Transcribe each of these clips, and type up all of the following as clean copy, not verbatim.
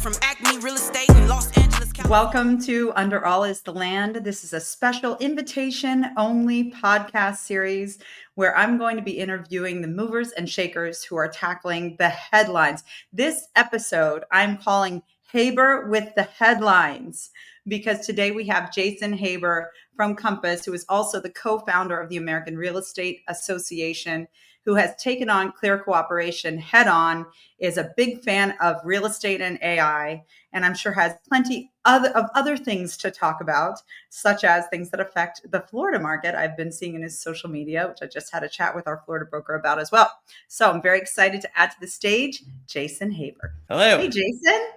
from ACME Real Estate in Los Angeles, California. Welcome to Under All is the Land. This is a special invitation-only podcast series where I'm going to be interviewing the movers and shakers who are tackling the headlines. This episode I'm calling Haber with the Headlines, because today we have Jason Haber from Compass, who is also the co-founder of the American Real Estate Association, who has taken on Clear Cooperation head on, is a big fan of real estate and AI, and I'm sure has plenty of other things to talk about, such as things that affect the Florida market. I've been seeing in his social media, which I just had a chat with our Florida broker about as well. So I'm very excited to add to the stage, Jason Haber. Hello. Hey, Jason.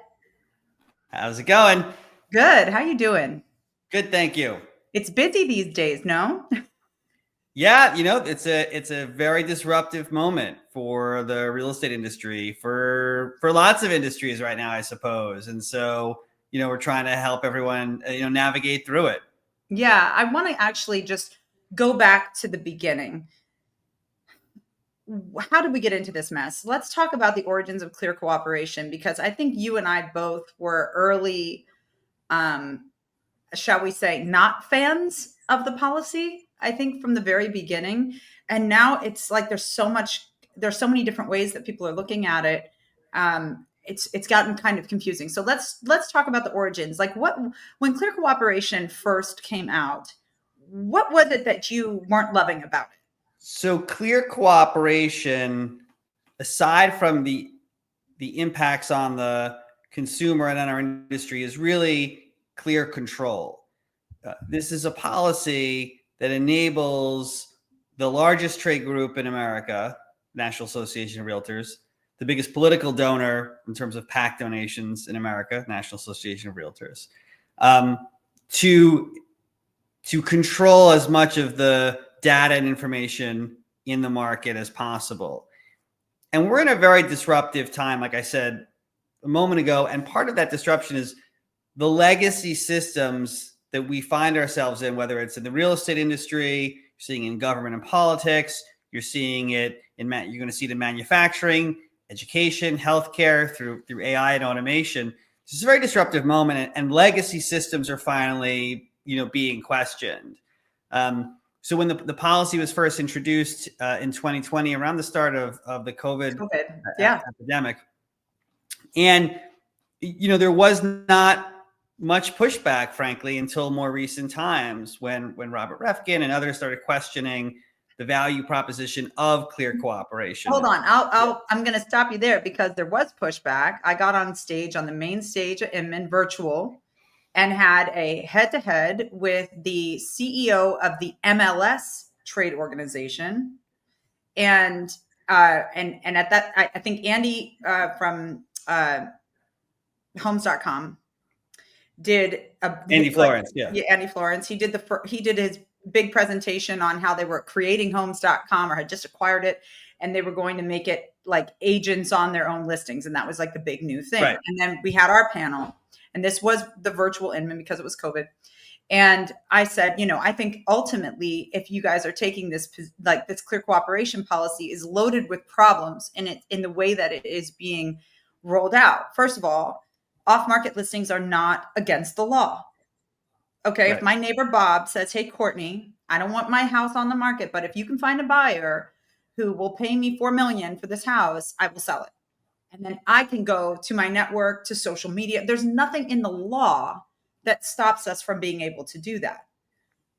How's it going? Good. How you doing? Good, thank you. It's busy these days, no? Yeah, it's a very disruptive moment for the real estate industry, for lots of industries right now, I suppose. And so, we're trying to help everyone, navigate through it. Yeah, I want to actually just go back to the beginning. How did we get into this mess? Let's talk about the origins of Clear Cooperation, because I think you and I both were early, shall we say, not fans of the policy, I think, from the very beginning. And now it's like there's so many different ways that people are looking at it. It's gotten kind of confusing. So let's talk about the origins. Like when Clear Cooperation first came out, what was it that you weren't loving about it? So Clear Cooperation, aside from the impacts on the consumer and on our industry, is really clear control. This is a policy that enables the largest trade group in America, National Association of Realtors, the biggest political donor in terms of PAC donations in America, National Association of Realtors, to control as much of the data and information in the market as possible. And we're in a very disruptive time, like I said a moment ago. And part of that disruption is the legacy systems that we find ourselves in, whether it's in the real estate industry, you're seeing it in government and politics, you're seeing it you're going to see it in manufacturing, education, healthcare, through AI and automation. It's a very disruptive moment, and legacy systems are finally, being questioned. So when the policy was first introduced in 2020, around the start of the COVID epidemic, and there was not much pushback, frankly, until more recent times when Robert Refkin and others started questioning the value proposition of Clear Cooperation. Hold on. I'm going to stop you there, because there was pushback. I got on stage, on the main stage at Inman virtual, and had a head-to-head with the CEO of the MLS trade organization. And at that, I think Andy from homes.com did Andy Florence. Andy Florence. He did his big presentation on how they were creating homes.com, or had just acquired it, and they were going to make it like agents on their own listings. And that was like the big new thing. Right. And then we had our panel, and this was the virtual Inman because it was COVID. And I said, I think ultimately, if you guys are taking this Clear Cooperation policy is loaded with problems in the way that it is being rolled out. First of all, off-market listings are not against the law. Okay, right. If my neighbor Bob says, hey, Courtney, I don't want my house on the market, but if you can find a buyer who will pay me $4 million for this house, I will sell it. And then I can go to my network, to social media. There's nothing in the law that stops us from being able to do that.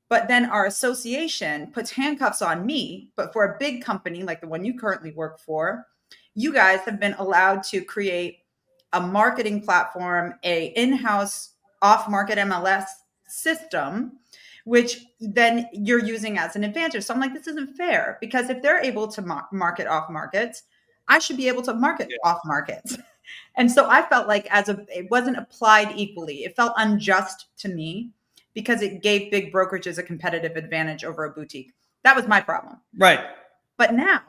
But then our association puts handcuffs on me. But for a big company like the one you currently work for, you guys have been allowed to create a marketing platform, a in-house off-market MLS system, which then you're using as an advantage. So I'm like, this isn't fair, because if they're able to market off markets, I should be able to market off markets. And so I felt like it wasn't applied equally. It felt unjust to me, because it gave big brokerages a competitive advantage over a boutique. That was my problem. Right. But now,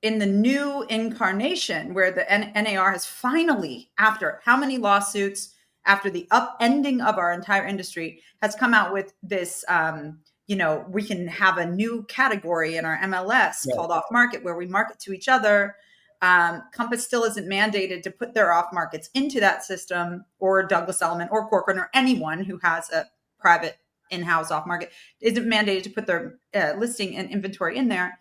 in the new incarnation, where the NAR has finally, after how many lawsuits, after the upending of our entire industry, has come out with this, we can have a new category in our MLS called off market, where we market to each other. Compass still isn't mandated to put their off markets into that system, or Douglas Elliman or Corcoran or anyone who has a private in-house off market isn't mandated to put their listing and inventory in there.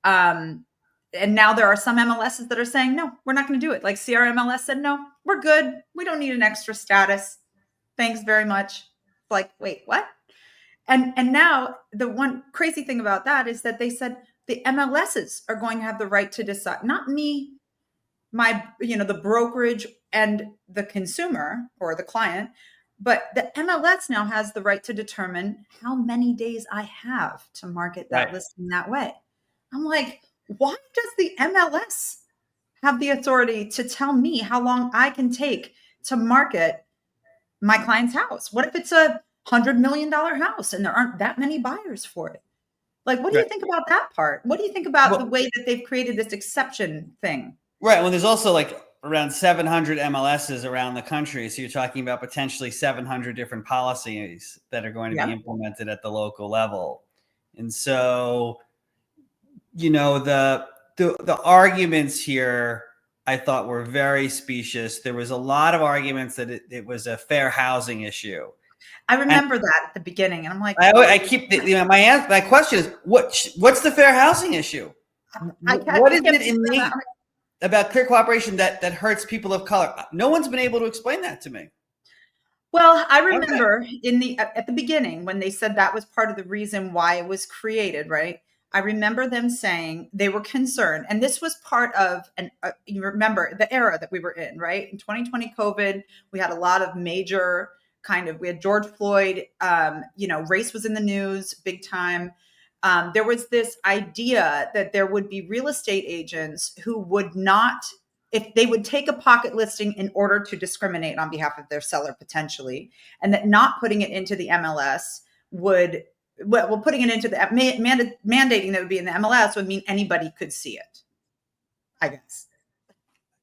And now there are some MLSs that are saying, no, we're not going to do it. Like CRMLS said, no, we're good. We don't need an extra status. Thanks very much. Like, wait, what? And now the one crazy thing about that is that they said the MLSs are going to have the right to decide, not me, the brokerage and the consumer or the client, but the MLS now has the right to determine how many days I have to market that listing that way. I'm like, why does the MLS have the authority to tell me how long I can take to market my client's house? What if it's a $100 million house and there aren't that many buyers for it? Like, what do you think about that part? What do you think about the way that they've created this exception thing? Right. Well, there's also like around 700 MLSs around the country. So you're talking about potentially 700 different policies that are going to be implemented at the local level. And so, the arguments here, I thought, were very specious. There was a lot of arguments that it was a fair housing issue. I remember that at the beginning, and I'm like, I keep my question is, what's the fair housing issue? What is it in me about clear cooperation that hurts people of color? No one's been able to explain that to me. Well, I remember at the beginning when they said that was part of the reason why it was created, right? I remember them saying they were concerned, and this was part of you remember the era that we were in, right? In 2020 COVID, we had a lot of major we had George Floyd, race was in the news big time. There was this idea that there would be real estate agents who would not, if they would take a pocket listing in order to discriminate on behalf of their seller potentially, and that not putting it into the MLS putting it into the mandating that it would be in the MLS would mean anybody could see it, I guess.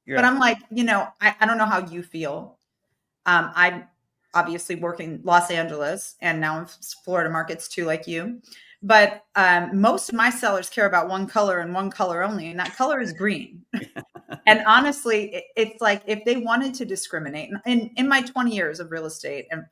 But I'm like, I don't know how you feel. I'm obviously working Los Angeles and now in Florida markets too, like you. But most of my sellers care about one color and one color only, and that color is green. And honestly, it's like if they wanted to discriminate, and in my 20 years of real estate and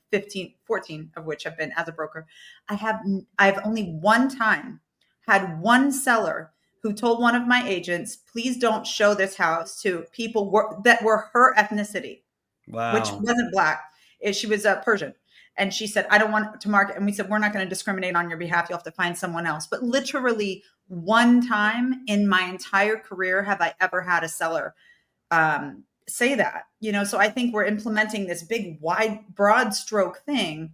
14 of which have been as a broker, I've only one time had one seller who told one of my agents, please don't show this house to people that were her ethnicity, which wasn't Black. She was Persian. And she said, I don't want to market. And we said, we're not going to discriminate on your behalf. You'll have to find someone else. But literally one time in my entire career have I ever had a seller say that. So I think we're implementing this big, wide, broad stroke thing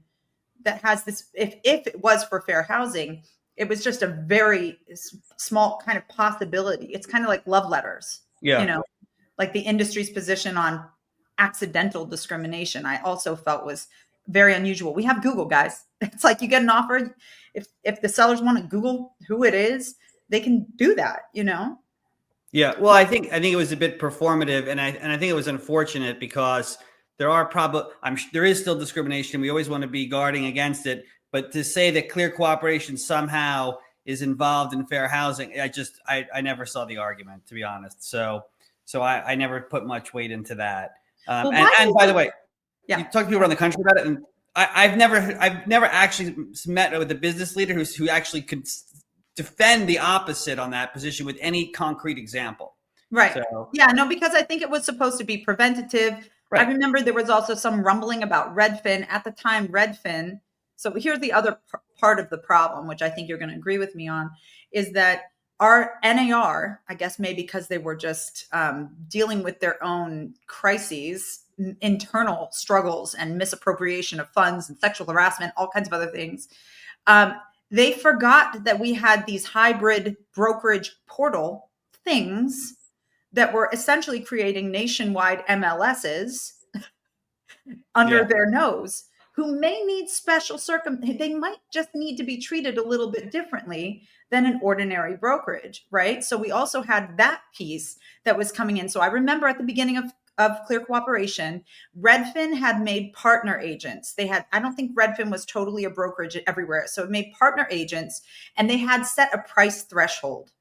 that has this, if it was for fair housing, it was just a very small kind of possibility. It's kind of like love letters, like the industry's position on accidental discrimination, I also felt was very unusual. We have Google, guys. It's like you get an offer. If the sellers want to Google who it is, they can do that, Yeah. Well, I think it was a bit performative, and I think it was unfortunate because there is still discrimination. We always want to be guarding against it, but to say that clear cooperation somehow is involved in fair housing, I never saw the argument, to be honest. So I never put much weight into that. And by the way, you talk to people around the country about it, and I've never actually met with a business leader who actually could defend the opposite on that position with any concrete example. Right. So, because I think it was supposed to be preventative. Right. I remember there was also some rumbling about Redfin at the time. Redfin. So here's the other part of the problem, which I think you're going to agree with me on, is that our NAR, I guess maybe because they were just dealing with their own crises, internal struggles and misappropriation of funds and sexual harassment, all kinds of other things. They forgot that we had these hybrid brokerage portal things that were essentially creating nationwide MLSs under their nose, who may need special they might just need to be treated a little bit differently than an ordinary brokerage, right? So we also had that piece that was coming in. So I remember at the beginning of Clear Cooperation, Redfin had made partner agents. I don't think Redfin was totally a brokerage everywhere. So it made partner agents, and they had set a price threshold.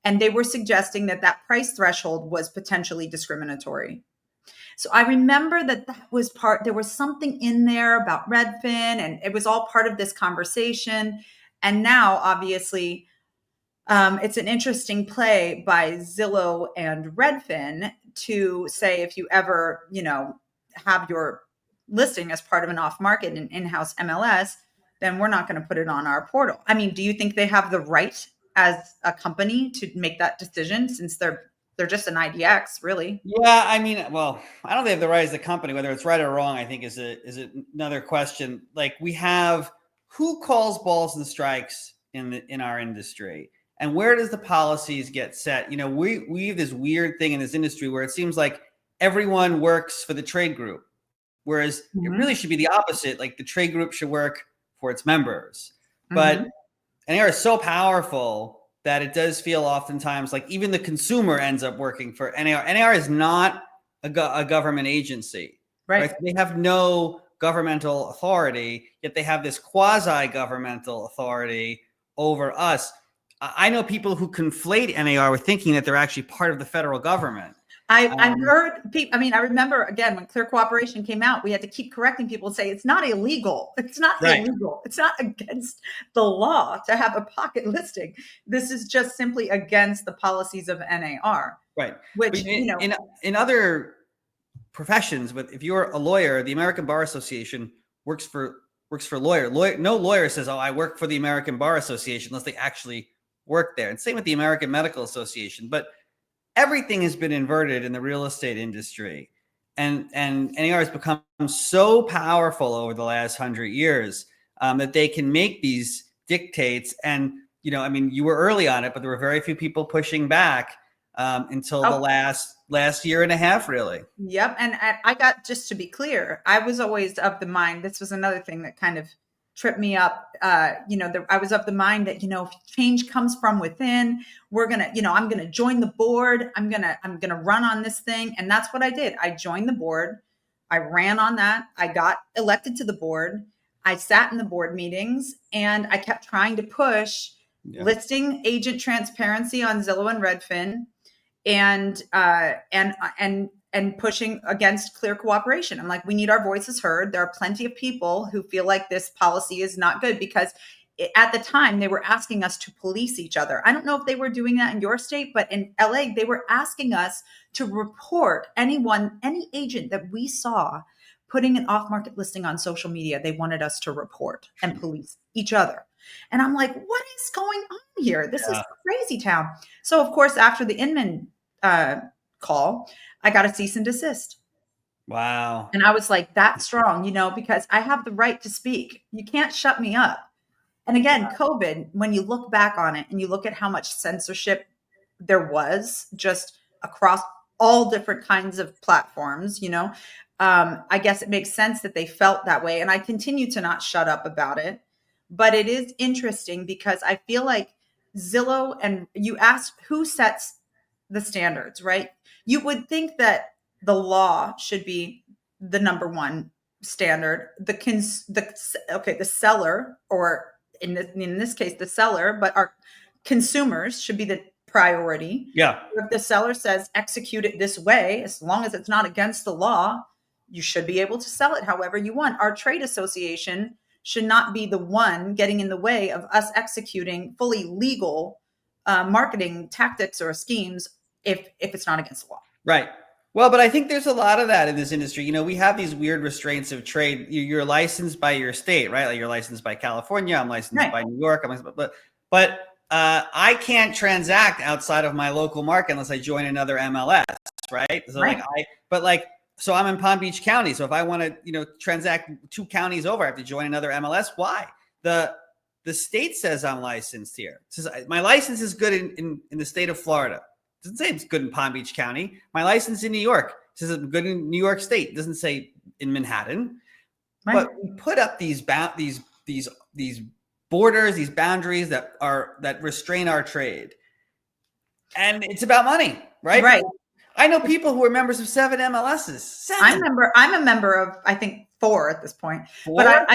and they were suggesting that that price threshold was potentially discriminatory. So I remember that was there was something in there about Redfin, and it was all part of this conversation. And now, obviously, it's an interesting play by Zillow and Redfin to say, if you ever, have your listing as part of an off-market and in-house MLS, then we're not going to put it on our portal. I mean, do you think they have the right as a company to make that decision, since they're just an IDX, really? Yeah, I mean, well, I don't think they have the right as a company. Whether it's right or wrong, I think is another question. Like, we have who calls balls and strikes in our industry, and where does the policies get set? We have this weird thing in this industry where it seems like everyone works for the trade group, whereas it really should be the opposite. Like, the trade group should work for its members. But NAR is so powerful that it does feel oftentimes like even the consumer ends up working for NAR. NAR is not a government agency, right? They have no governmental authority, yet they have this quasi-governmental authority over us. I know people who conflate NAR with thinking that they're actually part of the federal government. I've heard people. I mean, I remember, again, when Clear Cooperation came out, we had to keep correcting people and say it's not illegal. It's not illegal. It's not against the law to have a pocket listing. This is just simply against the policies of NAR. Right. Which, in other professions, but if you're a lawyer, the American Bar Association works for lawyer. No lawyer says, "Oh, I work for the American Bar Association," unless they actually work there. And same with the American Medical Association. But everything has been inverted in the real estate industry, and NAR has become so powerful over the last 100 years that they can make these dictates. And I mean, you were early on it, but there were very few people pushing back until the last year and a half, really. Yep. And I got, just to be clear, I was always of the mind. This was another thing that kind of tripped me up. I was of the mind that, if change comes from within, we're going to, I'm going to join the board. I'm going to run on this thing. And that's what I did. I joined the board. I ran on that. I got elected to the board. I sat in the board meetings, and I kept trying to push listing agent transparency on Zillow and Redfin, and pushing against Clear Cooperation. I'm like, we need our voices heard. There are plenty of people who feel like this policy is not good, because at the time they were asking us to police each other. I don't know if they were doing that in your state, but in LA, they were asking us to report any agent that we saw putting an off-market listing on social media. They wanted us to report and police each other. And I'm like, what is going on here? This is crazy town. So of course, after the Inman call, I got a cease and desist. Wow. And I was like, that's strong, because I have the right to speak. You can't shut me up. And again, COVID, when you look back on it and you look at how much censorship there was just across all different kinds of platforms, I guess it makes sense that they felt that way. And I continue to not shut up about it. But it is interesting because I feel like Zillow, and you asked who sets the standards, right? You would think that the law should be the number one standard. The seller, or in this case, the seller, but our consumers should be the priority. Yeah. If the seller says execute it this way, as long as it's not against the law, you should be able to sell it however you want. Our trade association should not be the one getting in the way of us executing fully legal marketing tactics or schemes if it's not against the law. Right. Well, but I think there's a lot of that in this industry. We have these weird restraints of trade. You're licensed by your state, right? Like, you're licensed by California. I'm licensed by New York. But I can't transact outside of my local market unless I join another MLS, right? So so I'm in Palm Beach County. So if I want to, transact 2 counties over, I have to join another MLS. Why? The state says I'm licensed here. It says my license is good in the state of Florida. It doesn't say it's good in Palm Beach County. My license in New York says it's good in New York State. It doesn't say in Manhattan. Right. But we put up these borders, these boundaries that restrain our trade, and it's about money, right? Right. I know people who are members of 7 MLSs. 7. I'm a member of, I think, 4 at this point. 4? But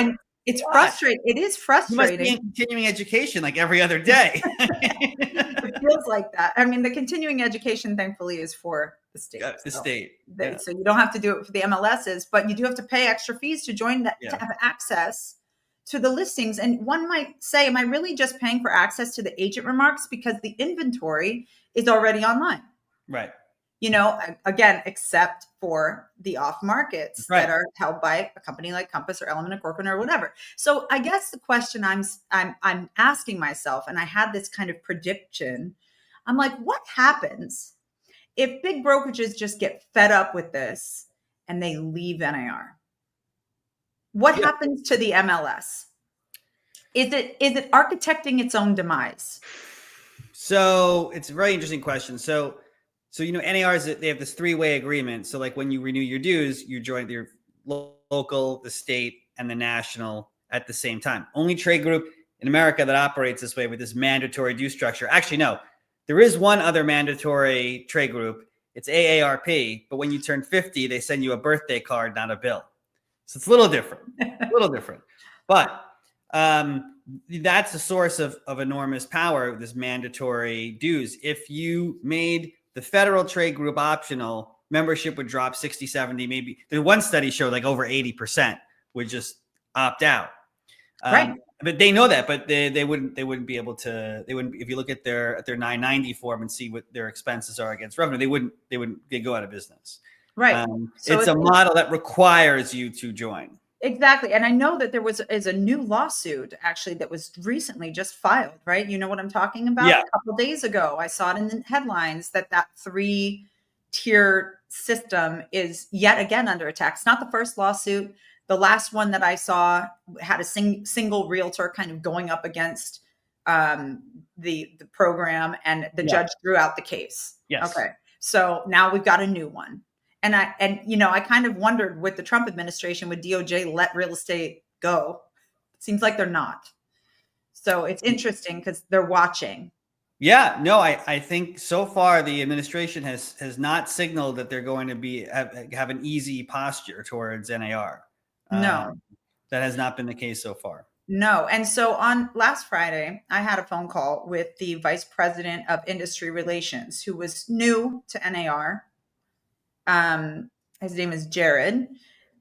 It's What? frustrating. It is You must be frustrating. in continuing education like every other day. It feels like that. I mean, the continuing education, thankfully, is for the state. The state. Yeah. So you don't have to do it for the MLSs, but you do have to pay extra fees to join that, to have access to the listings. And one might say, am I really just paying for access to the agent remarks? Because the inventory is already online. Right. You know, again, except for the off markets that are held by a company like Compass or Element or Corcoran or whatever. So I guess the question I'm asking myself, and I had this kind of prediction, I'm like, what happens if big brokerages just get fed up with this and they leave NAR? What happens to the MLS? Is it architecting its own demise? So it's a very interesting question. So NARs, they have this 3-way agreement. So like when you renew your dues, you join your local, the state, and the national at the same time. Only trade group in America that operates this way with this mandatory due structure. Actually, no, there is one other mandatory trade group. It's AARP, but when you turn 50, they send you a birthday card, not a bill. So it's a little different, But that's a source of enormous power, this mandatory dues. If you made the federal trade group optional, membership would drop 60, 70, maybe. The one study showed like over 80% would just opt out. Right. But they know that, but they wouldn't be able to, if you look at their 990 form and see what their expenses are against revenue, they go out of business. Right. So it's a model that requires you to join. Exactly. And I know that there is a new lawsuit actually that was recently just filed, right? You know what I'm talking about? Yeah. A couple of days ago, I saw it in the headlines that 3-tier system is yet again under attack. It's not the first lawsuit. The last one that I saw had a single realtor kind of going up against the program, and the judge threw out the case. Yes. Okay. So now we've got a new one. And I kind of wondered, with the Trump administration, would DOJ let real estate go? It seems like they're not. So it's interesting because they're watching. Yeah, no, I think so far the administration has not signaled that they're going to have an easy posture towards NAR. No, that has not been the case so far. No. And so on last Friday, I had a phone call with the vice president of industry relations, who was new to NAR. His name is Jared.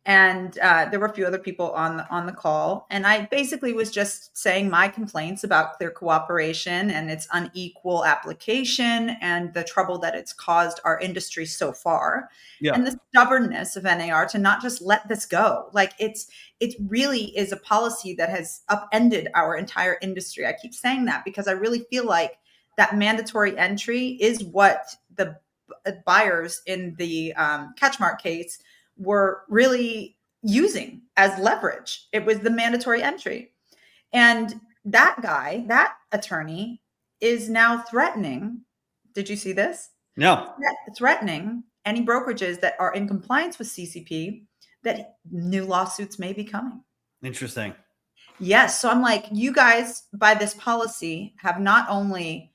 And there were a few other people on the call. And I basically was just saying my complaints about clear cooperation and its unequal application and the trouble that it's caused our industry so far. Yeah. And the stubbornness of NAR to not just let this go. Like it really is a policy that has upended our entire industry. I keep saying that because I really feel like that mandatory entry is what the buyers in the Catchmark case were really using as leverage. It was the mandatory entry. And that guy, that attorney, is now threatening. Did you see this? No. Threatening any brokerages that are in compliance with CCP that new lawsuits may be coming. Interesting. Yes. So I'm like, you guys, by this policy, have not only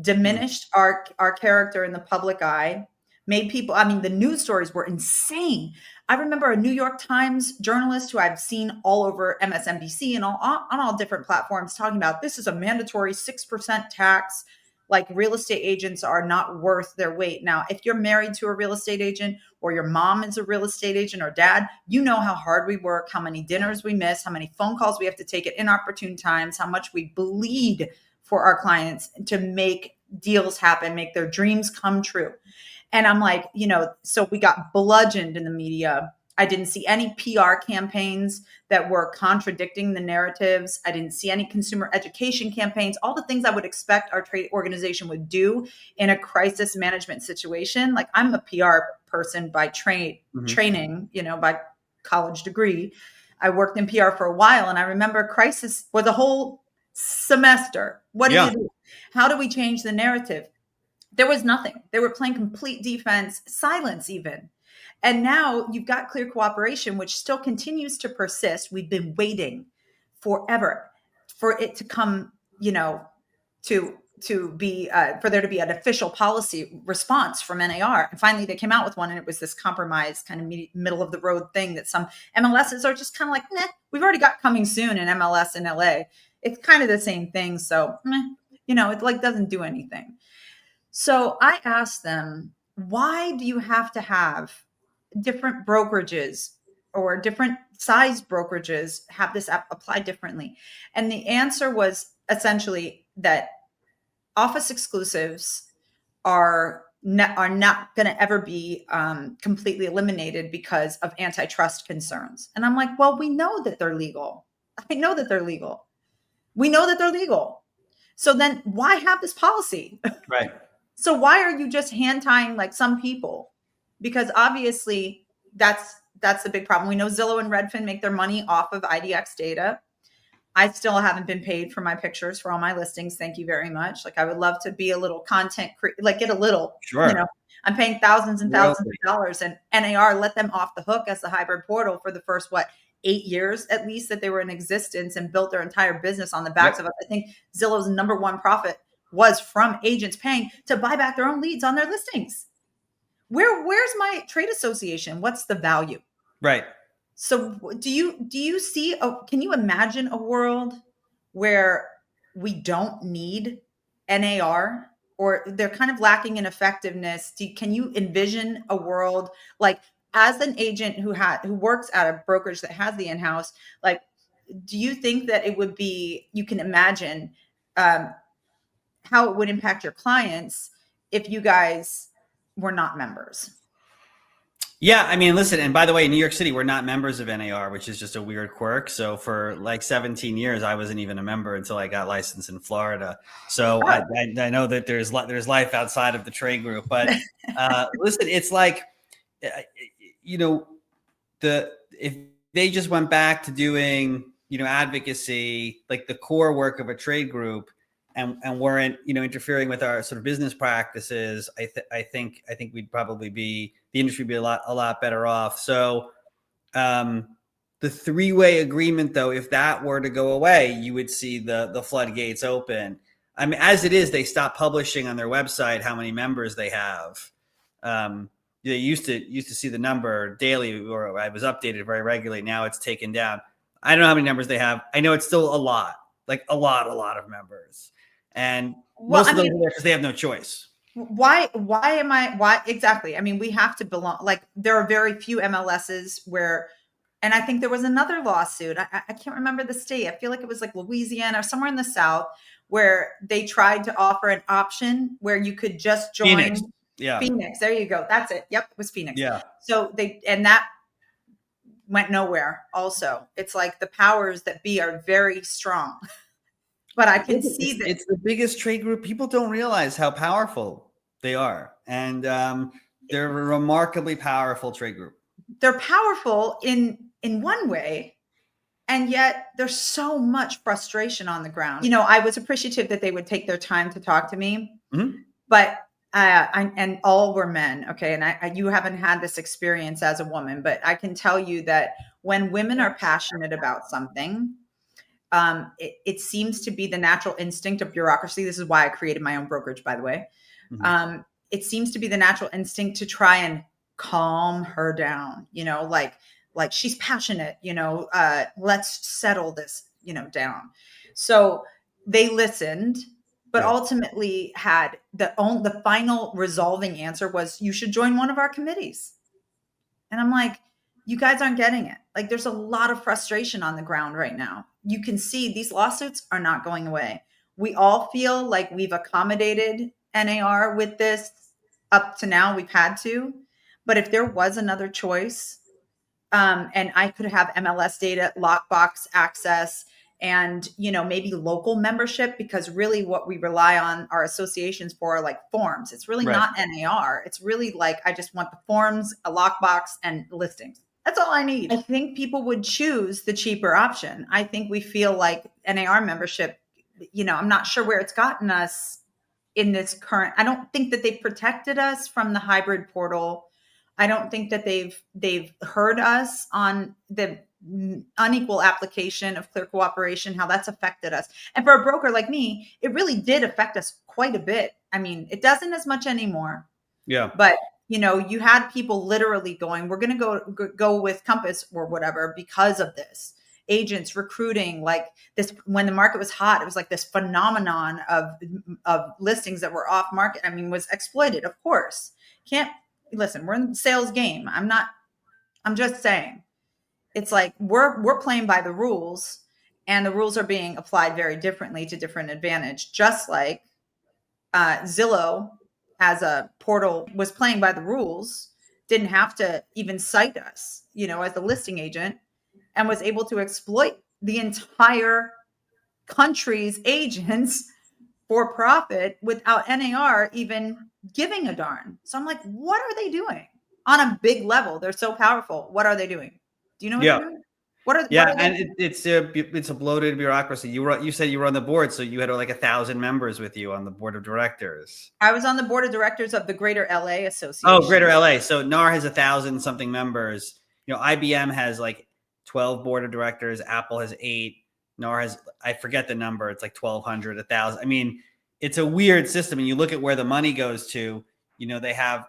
diminished our character in the public eye, made people, I mean, the news stories were insane. I remember a New York Times journalist who I've seen all over MSNBC and on all different platforms talking about this is a mandatory 6% tax. Like real estate agents are not worth their weight. Now, if you're married to a real estate agent or your mom is a real estate agent or dad, you know how hard we work, how many dinners we miss, how many phone calls we have to take at inopportune times, how much we bleed for our clients to make deals happen, make their dreams come true. And I'm like, so we got bludgeoned in the media. I didn't see any PR campaigns that were contradicting the narratives. I didn't see any consumer education campaigns, all the things I would expect our trade organization would do in a crisis management situation. Like I'm a PR person by training, by college degree. I worked in PR for a while, and I remember crisis was a whole semester. What do you do? How do we change the narrative? There was nothing. They were playing complete defense, silence even. And now you've got clear cooperation, which still continues to persist. We've been waiting forever for it to come, to be for there to be an official policy response from NAR. And finally, they came out with one, and it was this compromise kind of middle of the road thing that some MLSs are just kind of like, nah, we've already got coming soon in MLS in LA. It's kind of the same thing, so it like doesn't do anything. So I asked them, why do you have to have different brokerages or different size brokerages have this app apply differently? And the answer was essentially that office exclusives are not going to ever be completely eliminated because of antitrust concerns. And I'm like, well, we know that they're legal. I know that they're legal. We know that they're legal. So then why have this policy? Right. So why are you just hand tying like some people? Because obviously that's the big problem. We know Zillow and Redfin make their money off of IDX data. I still haven't been paid for my pictures for all my listings. Thank you very much. Like I would love to be a little content, like get a little, Sure. I'm paying thousands and thousands of dollars, and NAR let them off the hook as the hybrid portal for the first, 8 years at least that they were in existence and built their entire business on the backs of us. I think Zillow's number one profit was from agents paying to buy back their own leads on their listings. Where's my trade association? What's the value? Right. So do you see, can you imagine a world where we don't need NAR, or they're kind of lacking in effectiveness? Can you envision a world like, as an agent who works at a brokerage that has the in-house, like, do you think that it would be, you can imagine how it would impact your clients if you guys were not members? Yeah, I mean, listen, and by the way, in New York City, we're not members of NAR, which is just a weird quirk. So for like 17 years, I wasn't even a member until I got licensed in Florida. So I know that there's life outside of the trade group, but listen, it's like, if they just went back to doing, advocacy, like the core work of a trade group, and weren't, interfering with our sort of business practices, I think we'd probably the industry would be a lot better off. So the three-way agreement, though, if that were to go away, you would see the floodgates open. I mean, as it is, they stopped publishing on their website how many members they have. They used to see the number daily, or I was updated very regularly. Now it's taken down. I don't know how many numbers they have. I know it's still a lot, like a lot of members. And most of those are there because they have no choice. Why exactly? I mean, we have to belong. Like, there are very few MLSs where, and I think there was another lawsuit. I can't remember the state. I feel like it was like Louisiana or somewhere in the South, where they tried to offer an option where you could just join Phoenix. Yeah. Phoenix. There you go. That's it. Yep. It was Phoenix. Yeah. So that went nowhere. Also, it's like the powers that be are very strong. But I can see that it's the biggest trade group. People don't realize how powerful they are. And they're a remarkably powerful trade group. They're powerful in one way, and yet there's so much frustration on the ground. I was appreciative that they would take their time to talk to me, but and all were men. Okay. And you haven't had this experience as a woman, but I can tell you that when women are passionate about something, it seems to be the natural instinct of bureaucracy. This is why I created my own brokerage, by the way. It seems to be the natural instinct to try and calm her down, like she's passionate, let's settle this, down. So they listened, but ultimately had the final resolving answer was, you should join one of our committees. And I'm like, you guys aren't getting it. Like, there's a lot of frustration on the ground right now. You can see these lawsuits are not going away. We all feel like we've accommodated NAR with this up to now. We've had to, but if there was another choice, and I could have MLS data, lockbox access, and, maybe local membership, because really what we rely on our associations for are like forms. It's really not NAR. It's really like, I just want the forms, a lockbox, and listings. That's all I need. I think people would choose the cheaper option. I think we feel like NAR membership, I'm not sure where it's gotten us in this current. I don't think that they've protected us from the hybrid portal. I don't think that they've heard us on the unequal application of clear cooperation, how that's affected us. And for a broker like me, it really did affect us quite a bit. I mean, it doesn't as much anymore. Yeah. But you had people literally going, we're going to go with Compass or whatever because of this. Agents recruiting like this when the market was hot. It was like this phenomenon of listings that were off market. I mean, was exploited. Of course, can't listen. We're in the sales game. I'm just saying, it's like we're playing by the rules, and the rules are being applied very differently to different advantage. Just like Zillow as a portal was playing by the rules, didn't have to even cite us, as the listing agent, and was able to exploit the entire country's agents for profit without NAR even giving a darn. So I'm like, what are they doing on a big level? They're so powerful. What are they doing? Do you know what they're doing? What are and it's a bloated bureaucracy. You said you were on the board, so you had like 1,000 members with you on the board of directors. I was on the board of directors of the Greater LA Association. Oh, Greater LA. So NAR has 1,000 something members. IBM has like 12 board of directors. Apple has 8. NAR has, I forget the number. It's like 1,200, 1,000. I mean, it's a weird system. And you look at where the money goes to. They have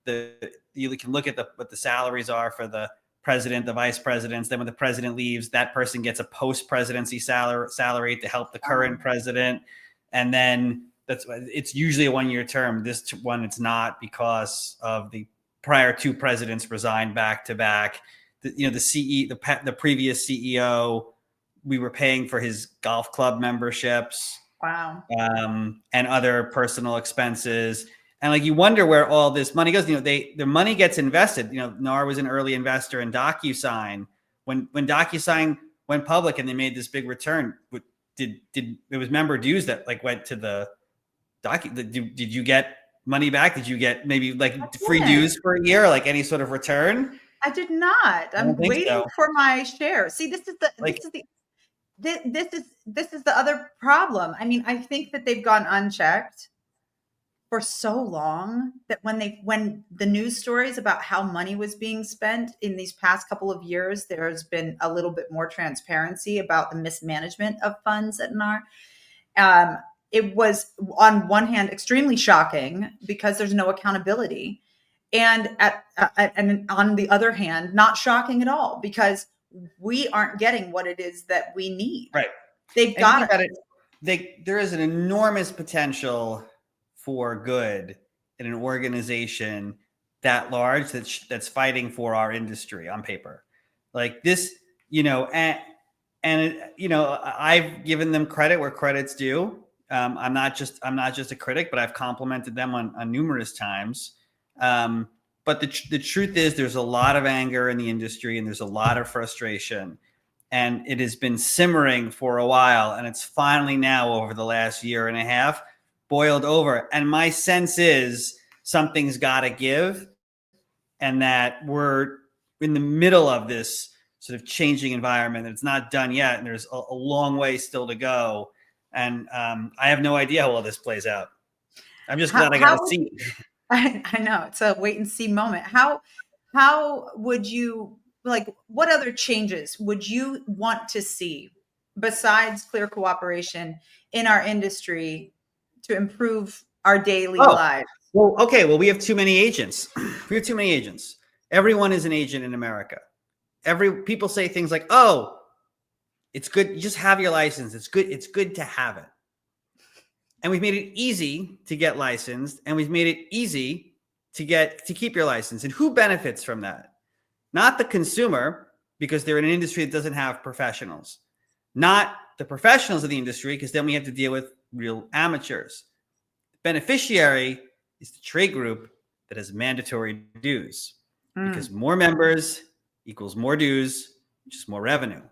you can look at what the salaries are for the president, the vice presidents. Then when the president leaves, that person gets a post-presidency salary to help the current president. And then it's usually a 1-year term. This one, it's not, because of the prior 2 presidents resigned back to back. The previous CEO, we were paying for his golf club memberships. Wow. And other personal expenses. And like, you wonder where all this money goes. The money gets invested. NAR was an early investor in DocuSign. When DocuSign went public and they made this big return, it was member dues that like went to the did you get money back? Did you get maybe like free dues for a year, like any sort of return? I did not. I'm waiting for my share. See, this is the other problem. I mean, I think that they've gone unchecked for so long that when the news stories about how money was being spent in these past couple of years, there's been a little bit more transparency about the mismanagement of funds at NAR. It was, on one hand, extremely shocking because there's no accountability, and and on the other hand, not shocking at all because we aren't getting what it is that we need. Right. They've got it. There is an enormous potential for good in an organization that large that's fighting for our industry on paper, like this. I've given them credit where credit's due. I'm not just a critic, but I've complimented them on numerous times. But the truth is, there's a lot of anger in the industry, and there's a lot of frustration, and it has been simmering for a while, and it's finally now, over the last year and a half, boiled over. And my sense is something's got to give, and that we're in the middle of this sort of changing environment. It's not done yet, and there's a long way still to go. And I have no idea how all this plays out. I'm just glad I got to see. I know, it's a wait and see moment. How would you, like, what other changes would you want to see besides clear cooperation in our industry to improve our daily lives? Well, okay. Well, we have too many agents. Everyone is an agent in America. People say things like, "Oh, it's good. You just have your license. It's good. It's good to have it." And we've made it easy to get licensed, and we've made it easy to keep your license. And who benefits from that? Not the consumer, because they're in an industry that doesn't have professionals. Not the professionals of the industry, because then we have to deal with real amateurs. The beneficiary is the trade group that has mandatory dues, because more members equals more dues, which is more revenue.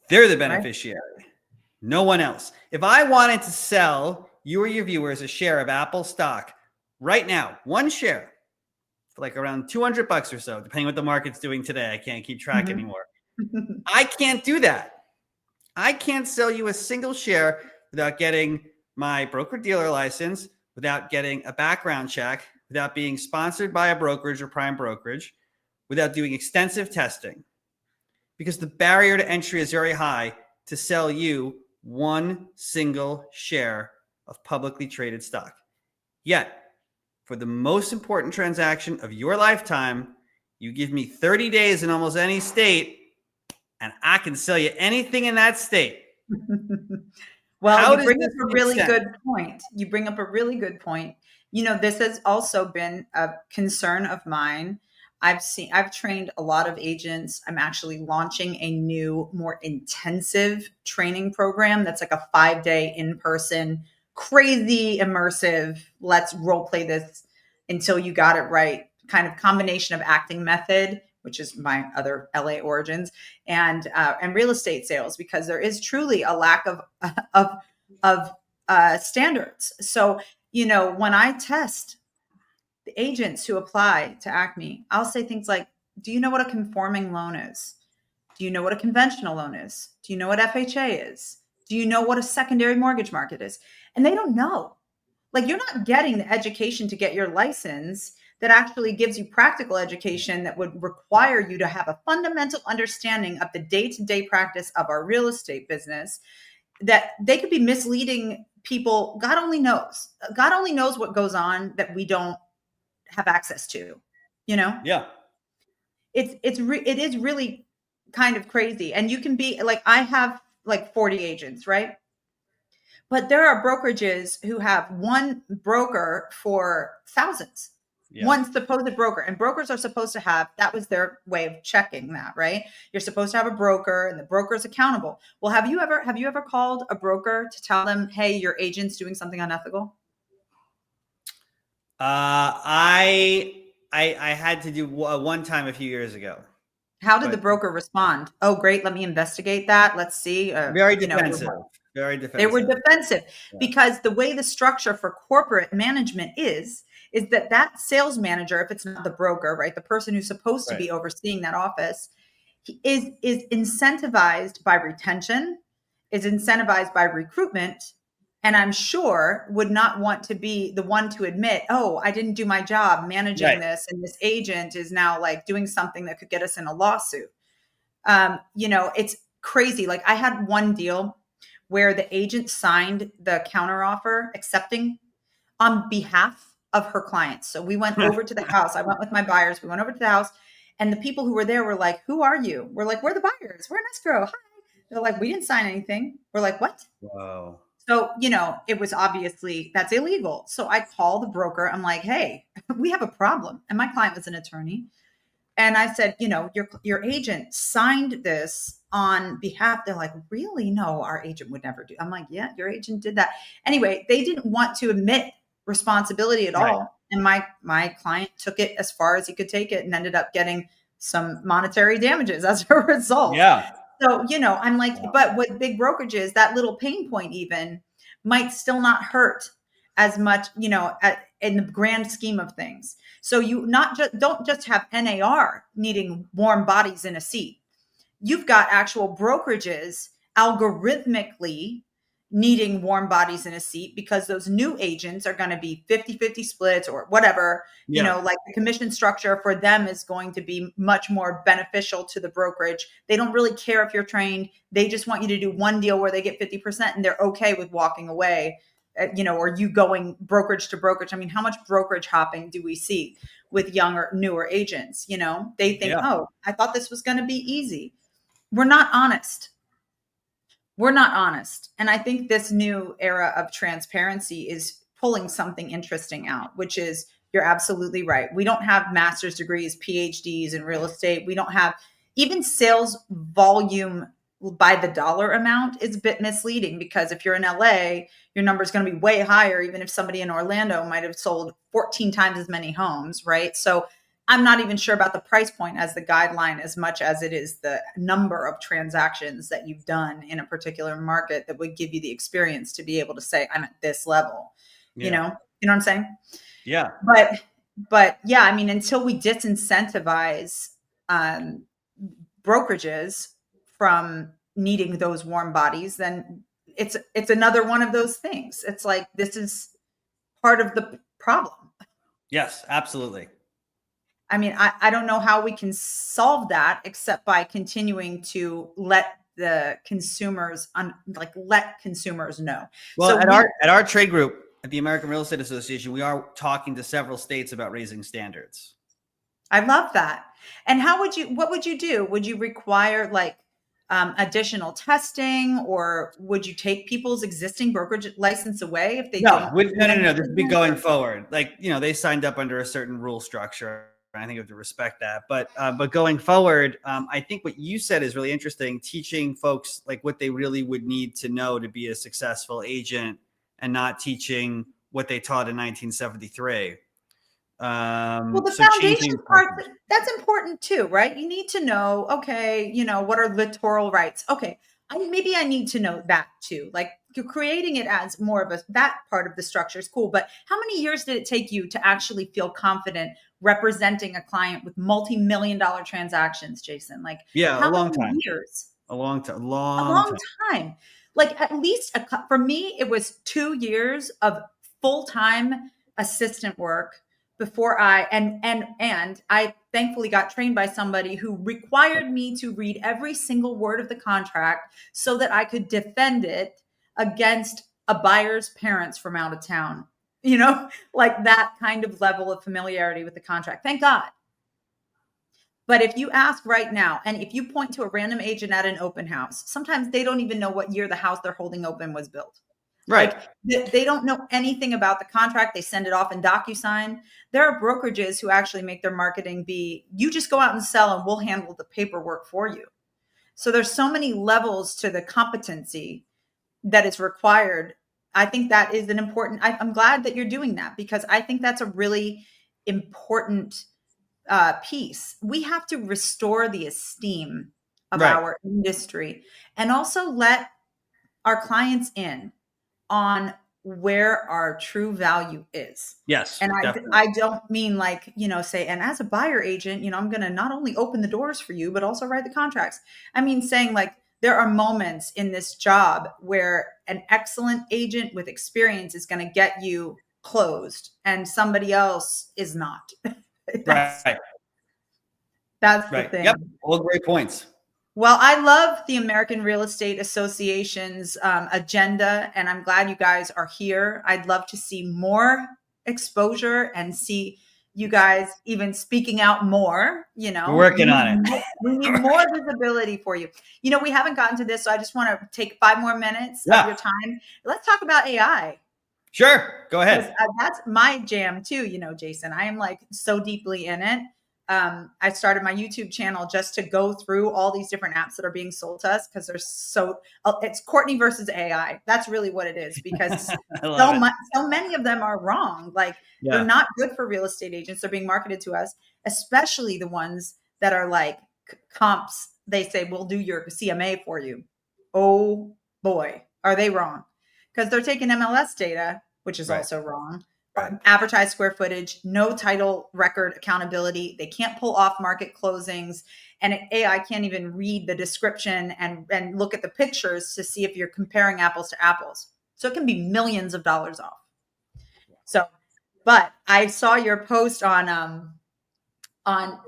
They're the beneficiary. Right. No one else. If I wanted to sell you or your viewers a share of Apple stock right now, one share for like around $200 or so, depending what the market's doing today, I can't keep track anymore. I can't do that. I can't sell you a single share without getting my broker-dealer license, without getting a background check, without being sponsored by a brokerage or prime brokerage, without doing extensive testing. because the barrier to entry is very high to sell you one single share of publicly traded stock. Yet, for the most important transaction of your lifetime, you give me 30 days in almost any state, and I can sell you anything in that state. Well, How you does bring this up a make really sense? good point. You bring up a really good point. You know, this has also been a concern of mine. I've trained a lot of agents. I'm actually launching a new, more intensive training program that's like a 5-day in-person, crazy immersive, let's role play this until you got it right kind of combination of acting method, which is my other LA origins, and real estate sales, because there is truly a lack of standards. So, you know, when I test the agents who apply to ACME, I'll say things like, do you know what a conforming loan is? Do you know what a conventional loan is? Do you know what FHA is? Do you know what a secondary mortgage market is? And they don't know. Like, you're not getting the education to get your license that actually gives you practical education that would require you to have a fundamental understanding of the day-to-day practice of our real estate business, that they could be misleading people. God only knows. God only knows what goes on that we don't have access to, you know? Yeah. It is really kind of crazy. And you can be like, I have like 40 agents, right? But there are brokerages who have one broker for thousands, Yeah. one supposed broker. And brokers are supposed to have, that was their way of checking that, right? You're supposed to have a broker and the broker is accountable. Well, have you ever called a broker to tell them, hey, your agent's doing something unethical? I had to do one time a few years ago. How did the broker respond? Oh, great. Let me investigate that. Let's see. Very defensive. Very defensive. They were defensive because the way the structure for corporate management is that sales manager, if it's not the broker, right, the person who's supposed to be overseeing that office, is incentivized by retention, is incentivized by recruitment, and I'm sure would not want to be the one to admit, oh, I didn't do my job managing this, and this agent is now like doing something that could get us in a lawsuit. You know, it's crazy. Like, I had one deal where the agent signed the counteroffer accepting on behalf of her clients. So we went over to the house. I went with my buyers. We went over to the house, and the people who were there were like, who are you? We're like, we're the buyers. We're in escrow. Hi. They're like, we didn't sign anything. We're like, what? Wow. So, you know, it was obviously, that's illegal. So I call the broker. I'm like, hey, we have a problem. And my client was an attorney. And I said, you know, your agent signed this on behalf. They're like, really? No, our agent would never do. I'm like, yeah, your agent did that. Anyway, they didn't want to admit responsibility at all. And my client took it as far as he could take it and ended up getting some monetary damages as a result. Yeah. So, you know, I'm like, but with big brokerages, that little pain point even might still not hurt as much, you know, in the grand scheme of things. So you don't just have NAR needing warm bodies in a seat. You've got actual brokerages algorithmically needing warm bodies in a seat because those new agents are going to be 50-50 splits or whatever, you know, like the commission structure for them is going to be much more beneficial to the brokerage. They don't really care if you're trained. They just want you to do one deal where they get 50% and they're okay with walking away, you know, or you going brokerage to brokerage. I mean, how much brokerage hopping do we see with younger, newer agents? You know, they think, oh, I thought this was going to be easy. We're not honest. We're not honest. And I think this new era of transparency is pulling something interesting out, which is, you're absolutely right. We don't have master's degrees, PhDs in real estate. We don't have even sales volume by the dollar amount is a bit misleading, because if you're in LA, your number is going to be way higher, even if somebody in Orlando might have sold 14 times as many homes, right? So I'm not even sure about the price point as the guideline as much as it is the number of transactions that you've done in a particular market that would give you the experience to be able to say, I'm at this level, you know what I'm saying? Yeah. But yeah, I mean, until we disincentivize brokerages from needing those warm bodies, then it's another one of those things. It's like, this is part of the problem. Yes, absolutely. I mean, I don't know how we can solve that except by continuing to let the consumers let consumers know. Well, So at our trade group at the American Real Estate Association, we are talking to several states about raising standards. I love that. And what would you do? Would you require like additional testing, or would you take people's existing brokerage license away if they don't? No. This would be going forward. Like, they signed up under a certain rule structure. I think you have to respect that. But going forward, I think what you said is really interesting, teaching folks like what they really would need to know to be a successful agent and not teaching what they taught in 1973. Well, the foundation part, that's important too, right? You need to know, okay, what are littoral rights? Okay, maybe I need to know that too. Like, you're creating it as more of that part of the structure is cool. But how many years did it take you to actually feel confident representing a client with multi-million-dollar transactions, Jason? Like, a long time. Years? A long time. Like, at least for me, it was 2 years of full-time assistant work before I thankfully got trained by somebody who required me to read every single word of the contract so that I could defend it against a buyer's parents from out of town, like that kind of level of familiarity with the contract. Thank God. But if you ask right now, and if you point to a random agent at an open house, sometimes they don't even know what year the house they're holding open was built. Right. Like, they don't know anything about the contract. They send it off in DocuSign. There are brokerages who actually make their marketing be, you just go out and sell and we'll handle the paperwork for you. So there's so many levels to the competency that is required. I think that is an important, I'm glad that you're doing that, because I think that's a really important piece. We have to restore the esteem of our industry and also let our clients in on where our true value is. Yes. And I don't mean like, say, and as a buyer agent, I'm going to not only open the doors for you, but also write the contracts. I mean, saying like, there are moments in this job where an excellent agent with experience is going to get you closed and somebody else is not. That's the thing. Yep. All great points. Well, I love the American Real Estate Association's agenda, and I'm glad you guys are here. I'd love to see more exposure and see you guys even speaking out more. We're working on it. We need more visibility for you. We haven't gotten to this, so I just want to take 5 more minutes of your time. Let's talk about AI. Sure. Go ahead. That's my jam too, Jason. I am like so deeply in it. I started my YouTube channel just to go through all these different apps that are being sold to us, because it's Courtney versus AI. That's really what it is, because so many of them are wrong. Like, they're not good for real estate agents. They're being marketed to us, especially the ones that are like comps. They say, we'll do your CMA for you. Oh boy, are they wrong? Because they're taking MLS data, which is also wrong. Advertised square footage, no title record accountability. They can't pull off market closings, and AI can't even read the description and look at the pictures to see if you're comparing apples to apples. So it can be millions of dollars off. So, but I saw your post on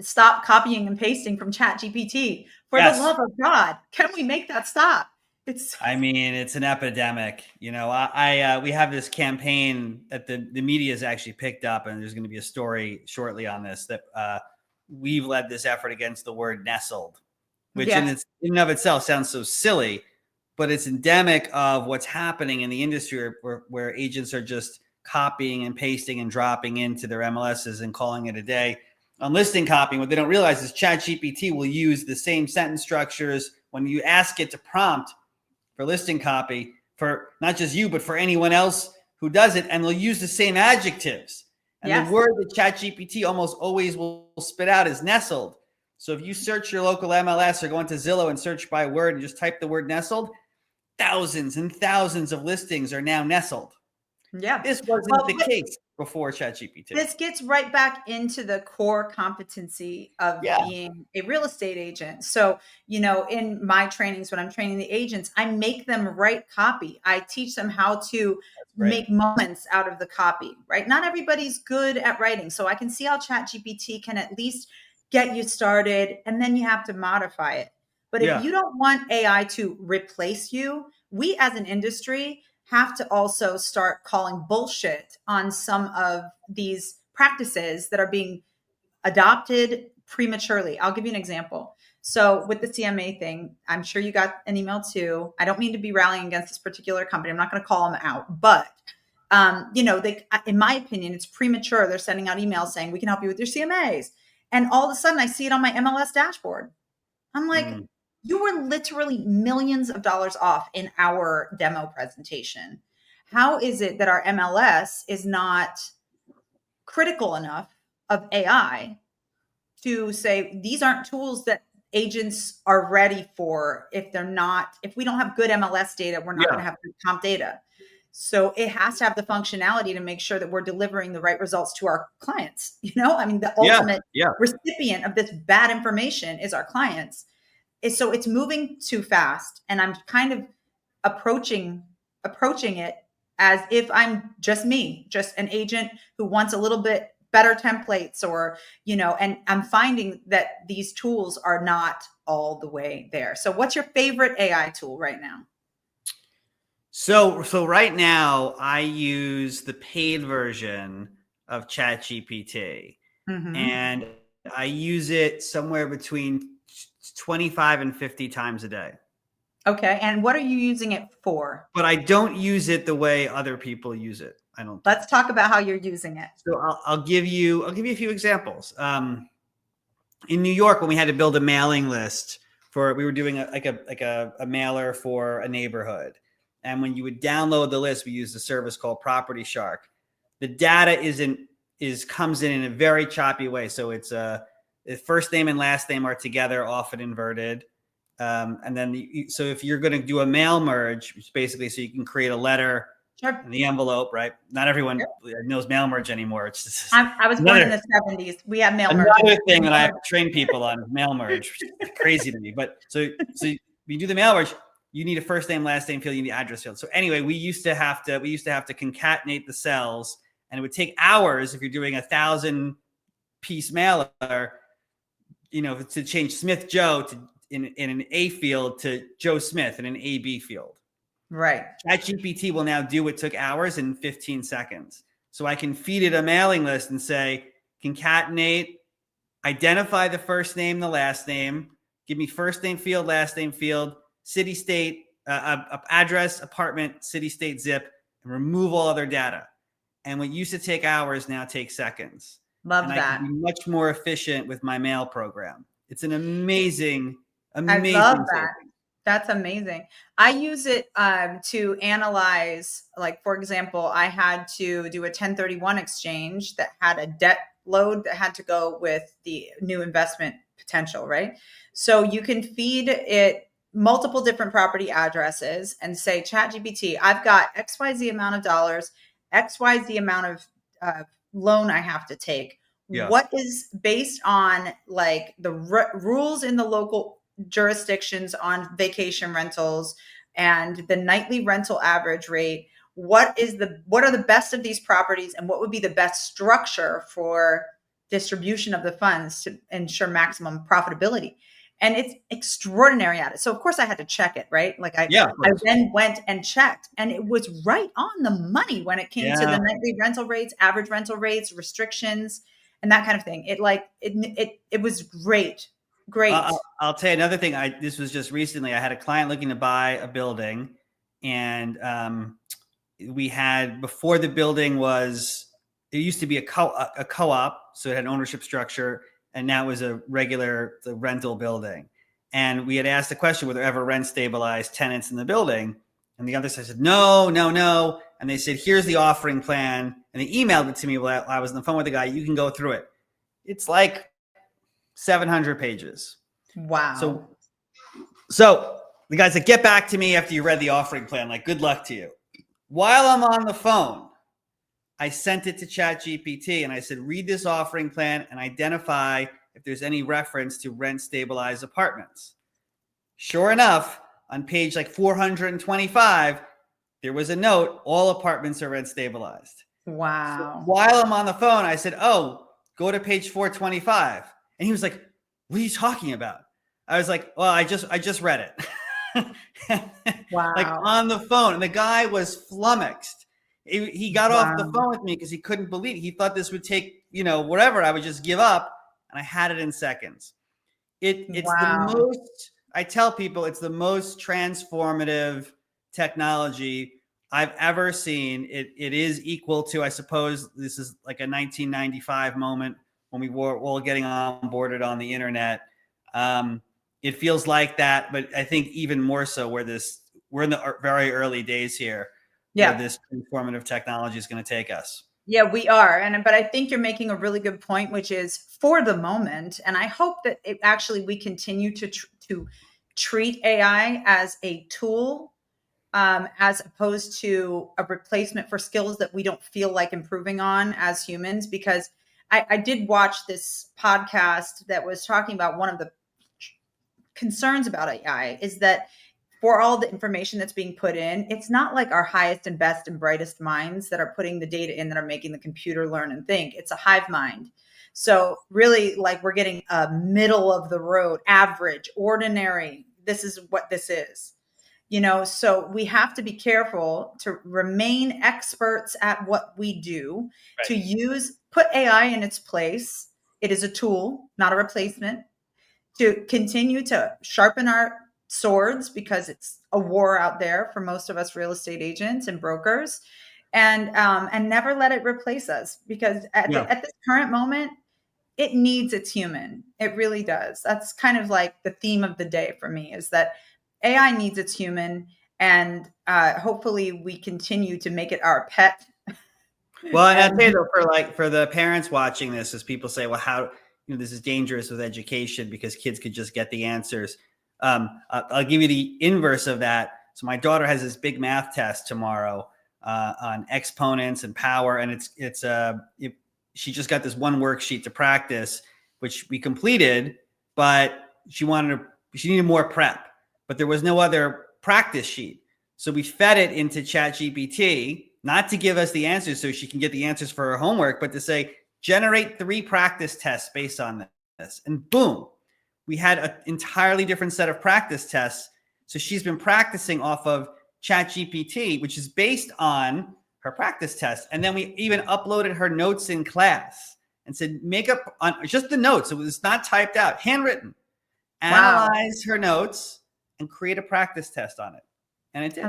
stop copying and pasting from ChatGPT. For the love of God, can we make that stop? It's an epidemic. We have this campaign that the media has actually picked up, and there's going to be a story shortly on this, that we've led this effort against the word nestled, which in and of itself sounds so silly, but it's endemic of what's happening in the industry where agents are just copying and pasting and dropping into their MLSs and calling it a day. On listing copying, what they don't realize is ChatGPT will use the same sentence structures when you ask it to prompt for listing copy, for not just you, but for anyone else who does it, and they'll use the same adjectives. And the word that ChatGPT almost always will spit out is nestled. So if you search your local MLS or go into Zillow and search by word and just type the word nestled, thousands and thousands of listings are now nestled. Yeah. This wasn't the case. before ChatGPT. This gets right back into the core competency of being a real estate agent. So, in my trainings, when I'm training the agents, I make them write copy. I teach them how to make moments out of the copy, right? Not everybody's good at writing. So I can see how ChatGPT can at least get you started, and then you have to modify it. But if you don't want AI to replace you, we as an industry have to also start calling bullshit on some of these practices that are being adopted prematurely. I'll give you an example. So with the CMA thing, I'm sure you got an email too. I don't mean to be rallying against this particular company. I'm not going to call them out, but they, in my opinion, it's premature. They're sending out emails saying we can help you with your CMAs, and all of a sudden I see it on my MLS dashboard. I'm like, you were literally millions of dollars off in our demo presentation. How is it that our MLS is not critical enough of AI to say these aren't tools that agents are ready for? If we don't have good MLS data, we're not going to have good comp data. So it has to have the functionality to make sure that we're delivering the right results to our clients. The ultimate recipient of this bad information is our clients. So it's moving too fast, and I'm kind of approaching it as if I'm just an agent who wants a little bit better templates, or and I'm finding that these tools are not all the way there. So what's your favorite AI tool right now? So right now I use the paid version of ChatGPT, and I use it somewhere between 25 and 50 times a day. Okay. And what are you using it for? But I don't use it the way other people use it. I don't. Let's talk about how you're using it. So I'll give you a few examples. In New York, when we had to build a mailing list we were doing a mailer for a neighborhood. And when you would download the list, we used a service called Property Shark. The data comes in a very choppy way. So it's the first name and last name are together, often inverted. And then, so if you're going to do a mail merge, which basically, so you can create a letter in the envelope, right? Not everyone knows mail merge anymore. It's just I was born in the 70s. We have mail merge. Another thing that I have to train people on is mail merge, which is crazy to me. But so you do the mail merge, you need a first name, last name field, you need the address field. So anyway, we used to have to concatenate the cells, and it would take hours if you're doing 1,000-piece mailer, to change Smith Joe in an A field to Joe Smith in an AB field. Right. ChatGPT will now do what took hours in 15 seconds. So I can feed it a mailing list and say, concatenate, identify the first name, the last name, give me first name field, last name field, city, state, address, apartment, city, state, zip, and remove all other data. And what used to take hours now takes seconds. Love that. I can be much more efficient with my mail program. It's an amazing I love that. saving. That's amazing. I use it to analyze, like, for example, I had to do a 1031 exchange that had a debt load that had to go with the new investment potential, right? So you can feed it multiple different property addresses and say, ChatGPT, I've got XYZ amount of dollars, XYZ amount of loan I have to take. Yeah. What is based on like the rules in the local jurisdictions on vacation rentals and the nightly rental average rate? What are the best of these properties, and what would be the best structure for distribution of the funds to ensure maximum profitability? And it's extraordinary at it. So of course I had to check it, right? Like I then went and checked, and it was right on the money when it came to the nightly rental rates, average rental rates, restrictions, and that kind of thing. It was great. Great. I'll tell you another thing. This was just recently. I had a client looking to buy a building, and we had, before the building it used to be a co-op, so it had an ownership structure, and now it was the rental building. And we had asked the question, were there ever rent stabilized tenants in the building? And the other side said, no. And they said, here's the offering plan. And they emailed it to me while I was on the phone with the guy. You can go through it. It's like 700 pages. Wow. So the guy said, get back to me after you read the offering plan. Like, good luck to you. While I'm on the phone, I sent it to ChatGPT and I said, read this offering plan and identify if there's any reference to rent stabilized apartments. Sure enough, on page like 425, there was a note, all apartments are rent stabilized. So Wow. while I'm on the phone, I said, oh, go to page 425. And he was like, what are you talking about? I was like, well, I just read it. Wow. Like on the phone. And the guy was flummoxed. He got off the Wow. phone with me because he couldn't believe it. He thought this would take, whatever. I would just give up. And I had it in seconds. It's the Wow. most, I tell people, it's the most transformative technology I've ever seen. It is equal to, I suppose, this is like a 1995 moment when we were all getting onboarded on the internet. It feels like that, but I think even more so we're in the very early days here where this transformative technology is going to take us. Yeah, we are. But I think you're making a really good point, which is for the moment. And I hope that we continue to treat AI as a tool, as opposed to a replacement for skills that we don't feel like improving on as humans. Because I did watch this podcast that was talking about one of the concerns about AI is that for all the information that's being put in, it's not like our highest and best and brightest minds that are putting the data in that are making the computer learn and think. It's a hive mind. So really, like, we're getting a middle of the road, average, ordinary. This is what this is. So we have to be careful to remain experts at what we do, Right. to put AI in its place. It is a tool, not a replacement, to continue to sharpen our swords, because it's a war out there for most of us real estate agents and brokers, and never let it replace us, because at this current moment, it needs its human. It really does. That's kind of like the theme of the day for me, is that AI needs its human, and hopefully we continue to make it our pet. Well, and I'd say though, for the parents watching this, as people say, well, how, this is dangerous with education because kids could just get the answers. I'll give you the inverse of that. So my daughter has this big math test tomorrow on exponents and power, and she just got this one worksheet to practice, which we completed, but she needed more prep, but there was no other practice sheet. So we fed it into ChatGPT, not to give us the answers so she can get the answers for her homework, but to say, generate 3 practice tests based on this. And boom, we had an entirely different set of practice tests. So she's been practicing off of ChatGPT, which is based on her practice test. And then we even uploaded her notes in class and said, make up on just the notes. It was not typed out, handwritten. Analyze her notes and create a practice test on it. And it did.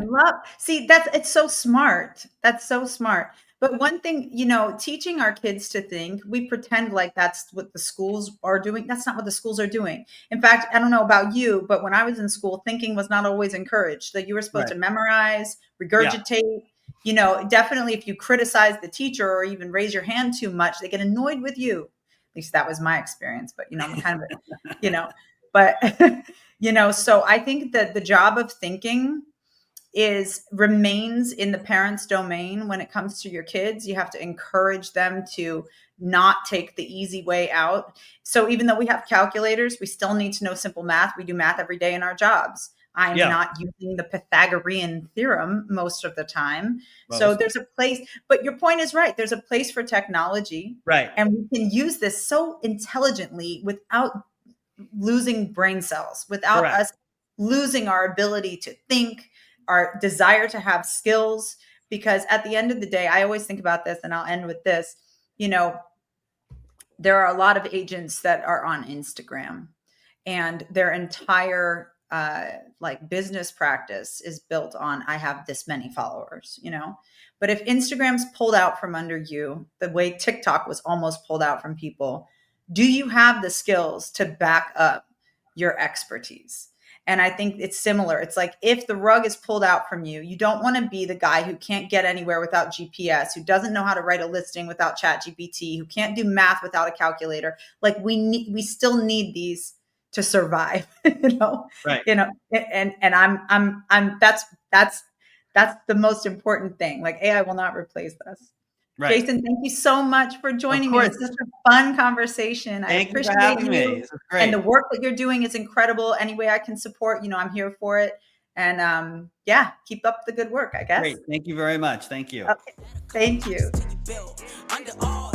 It's so smart. That's so smart. But one thing, teaching our kids to think, we pretend like that's what the schools are doing. That's not what the schools are doing. In fact, I don't know about you, but when I was in school, thinking was not always encouraged. That you were supposed to memorize, regurgitate. Definitely if you criticize the teacher or even raise your hand too much, they get annoyed with you. At least that was my experience. But, I'm kind of, but, so I think that the job of thinking remains in the parents' domain. When it comes to your kids, you have to encourage them to not take the easy way out. So even though we have calculators, we still need to know simple math. We do math every day in our jobs. I'm not using the Pythagorean theorem most of the time. So there's a place, but your point is right. There's a place for technology. Right. And we can use this so intelligently without losing brain cells, without us losing our ability to think, our desire to have skills. Because at the end of the day, I always think about this, and I'll end with this. There are a lot of agents that are on Instagram, and their entire business practice is built on, I have this many followers, but if Instagram's pulled out from under you, the way TikTok was almost pulled out from people, do you have the skills to back up your expertise? And I think it's similar. It's like, if the rug is pulled out from you, you don't want to be the guy who can't get anywhere without GPS, who doesn't know how to write a listing without ChatGPT, who can't do math without a calculator. Like, we still need these to survive, Right. And I'm that's the most important thing. Like, AI will not replace us. Right. Jason, thank you so much for joining me. course. It's such a fun conversation. I Thank you for appreciate having me. you. This is great. And the work that you're doing is incredible. Any way I can support, I'm here for it. And yeah, keep up the good work, I guess. Great. Thank you very much. Thank you. Okay. Thank you. Under all